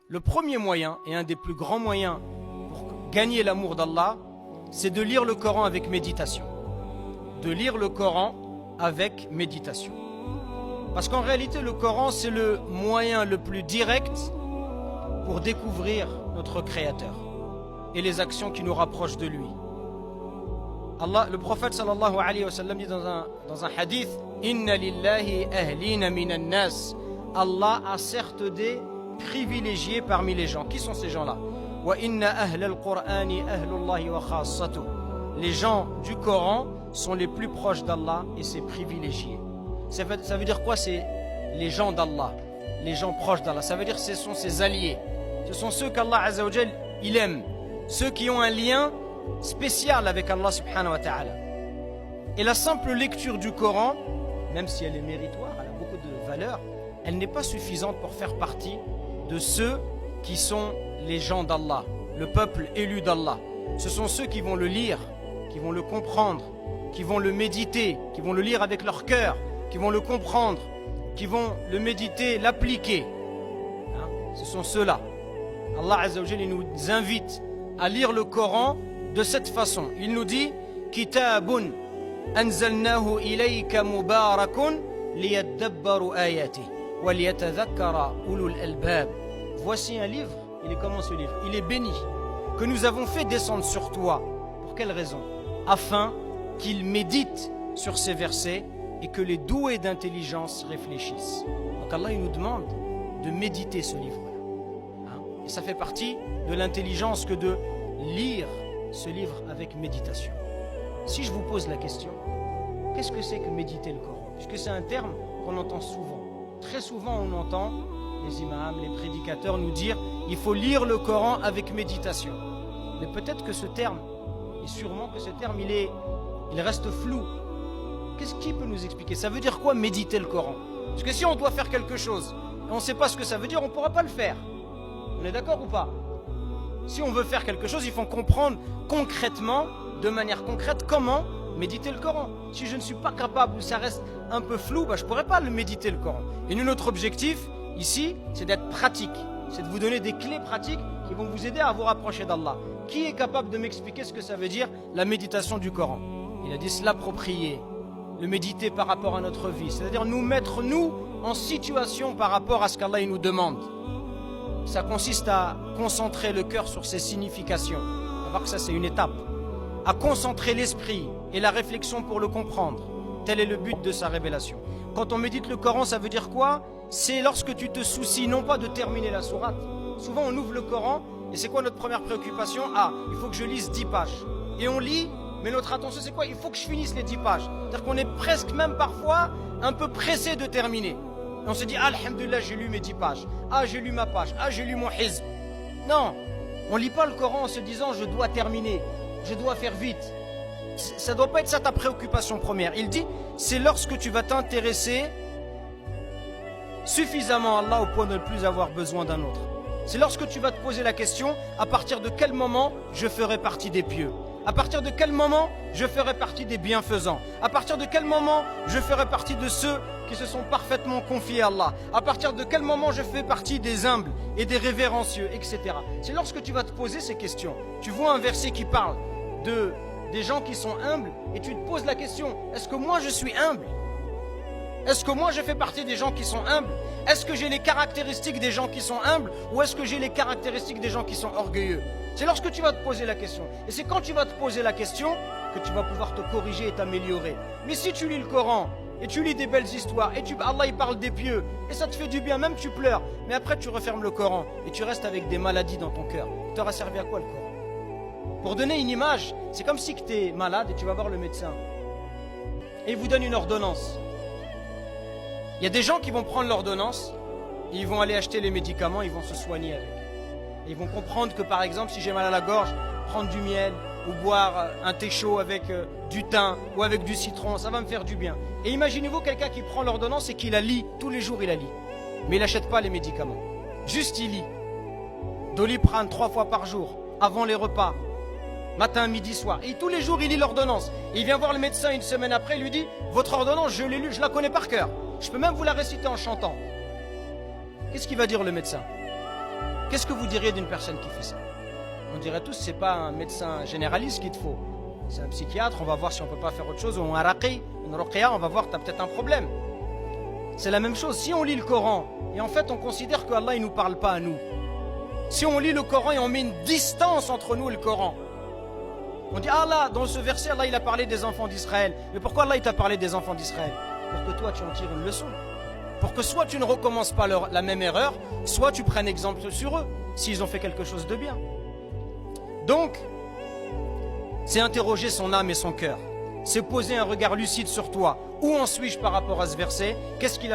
Le premier moyen, et un des plus grands moyens pour gagner l'amour d'Allah, c'est de lire le Coran avec méditation. De lire le Coran avec méditation. Parce qu'en réalité, le Coran, c'est le moyen le plus direct pour découvrir notre Créateur et les actions qui nous rapprochent de lui. Allah, le prophète sallallahu alayhi wa sallam dit dans un hadith, Inna lillahi ahlina minan nas. Allah a certes des privilégiés parmi les gens. Qui sont ces gens-là? Wa inna ahlal qur'ani ahlullahi wa khassatuh. Les gens du Coran sont les plus proches d'Allah et ses privilégiés. Ça veut dire quoi? C'est les gens d'Allah, les gens proches d'Allah. Ça veut dire que ce sont ses alliés. Ce sont ceux qu'Allah Azza wa Jal, il aime. Ceux qui ont un lien spécial avec Allah subhanahu wa ta'ala. Et la simple lecture du Coran, même si elle est méritoire, elle a beaucoup de valeur, elle n'est pas suffisante pour faire partie de ceux qui sont les gens d'Allah, le peuple élu d'Allah. Ce sont ceux qui vont le lire, qui vont le comprendre, qui vont le méditer, qui vont le lire avec leur cœur, qui vont le comprendre, qui vont le méditer, l'appliquer. Ce sont ceux-là. Allah Azza wa Jalla nous invite à lire le Coran de cette façon. Il nous dit Kitabun anzalnahu ilayka mubarakun liyadabbaru ayati wa liyatadhakkara ulul albab. Voici un livre, il est comment ce livre? Il est béni, que nous avons fait descendre sur toi. Pour quelle raison? Afin qu'il médite sur ces versets et que les doués d'intelligence réfléchissent. Donc Allah il nous demande de méditer ce livre-là. Et ça fait partie de l'intelligence que de lire ce livre avec méditation. Si je vous pose la question, qu'est-ce que c'est que méditer le Coran? Puisque c'est un terme qu'on entend souvent. Très souvent on entend les imams, les prédicateurs nous dire il faut lire le Coran avec méditation. Mais peut-être que ce terme, et sûrement que ce terme il reste flou. Qu'est-ce qui peut nous expliquer? Ça veut dire quoi méditer le Coran? Parce que si on doit faire quelque chose et on ne sait pas ce que ça veut dire, on ne pourra pas le faire. On est d'accord ou pas? Si on veut faire quelque chose, il faut comprendre concrètement, de manière concrète, comment méditer le Coran. Si je ne suis pas capable ou ça reste un peu flou, je ne pourrai pas le méditer le Coran. Et nous, notre objectif ici, c'est d'être pratique. C'est de vous donner des clés pratiques qui vont vous aider à vous rapprocher d'Allah. Qui est capable de m'expliquer ce que ça veut dire la méditation du Coran? Il a dit se l'approprier, le méditer par rapport à notre vie. C'est-à-dire nous mettre, nous, en situation par rapport à ce qu'Allah nous demande. Ça consiste à concentrer le cœur sur ses significations. On va voir que ça c'est une étape. À concentrer l'esprit et la réflexion pour le comprendre. Tel est le but de sa révélation. Quand on médite le Coran, ça veut dire quoi? C'est lorsque tu te soucies non pas de terminer la sourate. Souvent on ouvre le Coran et c'est quoi notre première préoccupation? Il faut que je lise 10 pages. Et on lit, mais notre attention c'est quoi? Il faut que je finisse les 10 pages. C'est-à-dire qu'on est presque même parfois un peu pressé de terminer. On se dit, alhamdoulilah, j'ai lu mes 10 pages. J'ai lu ma page. J'ai lu mon hizb. Non, on ne lit pas le Coran en se disant, je dois terminer, je dois faire vite. Ça ne doit pas être ça ta préoccupation première. Il dit, c'est lorsque tu vas t'intéresser suffisamment à Allah au point de ne plus avoir besoin d'un autre. C'est lorsque tu vas te poser la question, à partir de quel moment je ferai partie des pieux? À partir de quel moment je ferai partie des bienfaisants? À partir de quel moment je ferai partie de ceux qui se sont parfaitement confiés à Allah? À partir de quel moment je fais partie des humbles et des révérencieux, etc. C'est lorsque tu vas te poser ces questions. Tu vois un verset qui parle des gens qui sont humbles et tu te poses la question, est-ce que moi je suis humble? Est-ce que moi je fais partie des gens qui sont humbles? Est-ce que j'ai les caractéristiques des gens qui sont humbles? Ou est-ce que j'ai les caractéristiques des gens qui sont orgueilleux? C'est lorsque tu vas te poser la question. Et c'est quand tu vas te poser la question que tu vas pouvoir te corriger et t'améliorer. Mais si tu lis le Coran et tu lis des belles histoires et Allah il parle des pieux et ça te fait du bien, même tu pleures, mais après tu refermes le Coran et tu restes avec des maladies dans ton cœur, t'auras servi à quoi le Coran? Pour donner une image, c'est comme si tu es malade et tu vas voir le médecin et il vous donne une ordonnance. Il y a des gens qui vont prendre l'ordonnance et ils vont aller acheter les médicaments, ils vont se soigner avec. Et ils vont comprendre que par exemple si j'ai mal à la gorge, prendre du miel ou boire un thé chaud avec du thym ou avec du citron, ça va me faire du bien. Et imaginez-vous quelqu'un qui prend l'ordonnance et qui la lit, tous les jours il la lit. Mais il n'achète pas les médicaments, juste il lit. Doliprane 3 fois par jour, avant les repas, matin, midi, soir. Et tous les jours il lit l'ordonnance. Et il vient voir le médecin une semaine après, il lui dit « Votre ordonnance, je l'ai lue, je la connais par cœur. Je peux même vous la réciter en chantant. » Qu'est-ce qu'il va dire le médecin? Qu'est-ce que vous diriez d'une personne qui fait ça? On dirait tous, c'est pas un médecin généraliste qu'il te faut. C'est un psychiatre, on va voir si on peut pas faire autre chose, ou un raqi, une ruqya, on va voir, tu as peut-être un problème. C'est la même chose, si on lit le Coran, et en fait on considère qu'Allah il nous parle pas à nous. Si on lit le Coran et on met une distance entre nous et le Coran, on dit, ah là, dans ce verset, Allah il a parlé des enfants d'Israël. Mais pourquoi Allah il t'a parlé des enfants d'Israël? Pour que toi tu en tires une leçon. Pour que soit tu ne recommences pas la même erreur, soit tu prennes exemple sur eux, s'ils ont fait quelque chose de bien. Donc, c'est interroger son âme et son cœur. C'est poser un regard lucide sur toi. Où en suis-je par rapport à ce verset? Qu'est-ce qu'il a